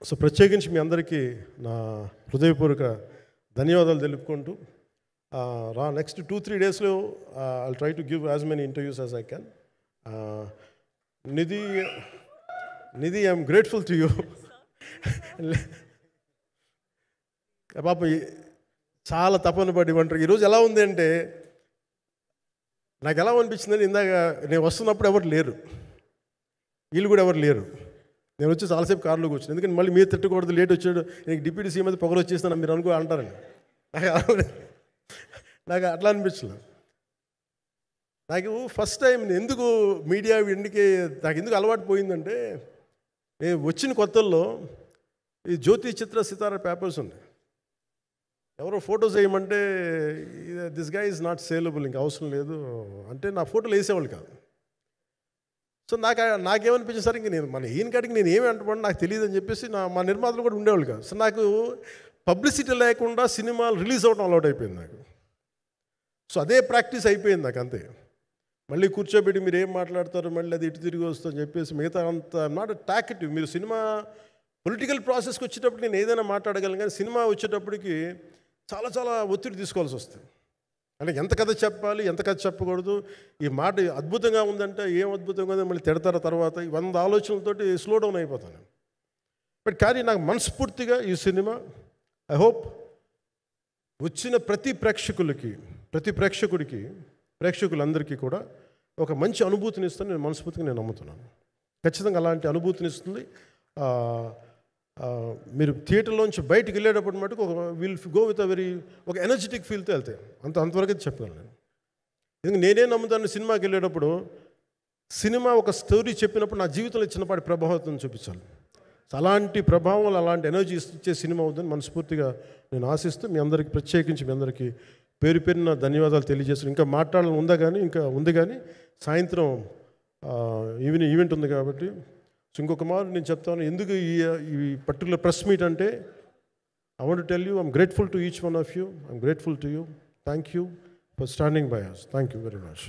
So ప్రత్యేకించి మీ అందరికీ నా హృదయపూర్వక ధన్యవాదాలు తెలుపుకుంటూ నెక్స్ట్ 2-3 డేస్లో I'll try to give as many interviews as I can. Nidhi I'm grateful to you. పాప చాలా తపన పడి ఉంటారు. ఈరోజు ఎలా ఉంది అంటే నాకు ఎలా అనిపించిందని, ఇందాక నేను వస్తున్నప్పుడు ఎవరు లేరు, వీళ్ళు కూడా ఎవరు లేరు. నేను వచ్చి చాలాసేపు కారులో కూర్చున్నాను, ఎందుకంటే మళ్ళీ మీరు తిట్టకూడదు, లేట్ వచ్చాడు, నీకు డిప్యూటీ సీఎం అయితే పొగరు వచ్చేస్తాను మీరు అనుకో అంటారని. నాకు అట్లా అనిపించలేదు. నాకు ఫస్ట్ టైం ఎందుకు మీడియా నాకు ఎందుకు అలవాటు పోయిందంటే, నేను వచ్చిన కొత్తల్లో ఈ జ్యోతి చిత్ర సితార పేపర్స్ ఉన్నాయి. ఎవరో ఫోటోస్ వేయమంటే దిస్ గా ఈజ్ నాట్ సేలబుల్, ఇంకా అవసరం లేదు అంటే నా ఫోటోలు వేసేవాళ్ళు కాదు. సో నాకేమనిపించింది సార్, ఇంక నేను ఈయన కాడికి నేను ఏమి అంటున్నాను నాకు తెలియదు అని చెప్పేసి మా నిర్మాతలు కూడా ఉండేవాళ్ళు కాదు. సో నాకు పబ్లిసిటీ లేకుండా సినిమాలు రిలీజ్ అవ్వడం అలవాటు అయిపోయింది నాకు. సో అదే ప్రాక్టీస్ అయిపోయింది నాకు అంతే. మళ్ళీ కూర్చోబెట్టి మీరు ఏం మాట్లాడతారు, మళ్ళీ అది ఇటు తిరిగి వస్తుందని చెప్పేసి మిగతా అంత నాట్ టాకెటివ్. మీరు సినిమా పొలిటికల్ ప్రాసెస్కి వచ్చేటప్పుడు నేను ఏదైనా మాట్లాడగలను, కానీ సినిమా వచ్చేటప్పటికి చాలా చాలా ఒత్తిడి తీసుకోవాల్సి వస్తుంది. అంటే ఎంత కథ చెప్పాలి, ఎంత కథ చెప్పకూడదు, ఈ మాట అద్భుతంగా ఉందంటే ఏం అద్భుతంగా ఉందని మళ్ళీ తిడతారు. తర్వాత 100 ఆలోచనలతోటి స్లో డౌన్ అయిపోతాను. బట్ కానీ నాకు మనస్ఫూర్తిగా ఈ సినిమా ఐ హోప్ వచ్చిన ప్రతి ప్రేక్షకులందరికీ కూడా ఒక మంచి అనుభూతిని ఇస్తాను నేను మనస్ఫూర్తిగా నేను నమ్ముతున్నాను. ఖచ్చితంగా అలాంటి అనుభూతిని ఇస్తుంది. మీరు థియేటర్లోంచి బయటికి వెళ్ళేటప్పుడు మటుకు విల్ గో విత్ ఒక ఎనర్జెటిక్ ఫీల్తో వెళ్తాయి. అంతవరకు చెప్పగలను నేను. ఎందుకంటే నేనే నమ్ముతాను, సినిమాకి వెళ్ళేటప్పుడు సినిమా ఒక స్టోరీ చెప్పినప్పుడు నా జీవితంలో చిన్నపాటి ప్రభావం చూపించాలి. అలాంటి ప్రభావం, అలాంటి ఎనర్జీ ఇచ్చే సినిమా అవుతుందని మనస్ఫూర్తిగా నేను ఆశిస్తూ మీ అందరికీ ప్రత్యేకించి మీ అందరికీ పేరు పేరున ధన్యవాదాలు తెలియజేస్తాను. ఇంకా మాట్లాడాలని ఉంది కానీ సాయంత్రం ఈవెంట్ ఉంది కాబట్టి. సో ఇంకొక మాట నేను చెప్తాను, ఎందుకు ఈ పర్టికులర్ ప్రెస్ మీట్ అంటే, I want to tell you I'm grateful to each one of you. I'm grateful to you. Thank you for standing by us. Thank you very much.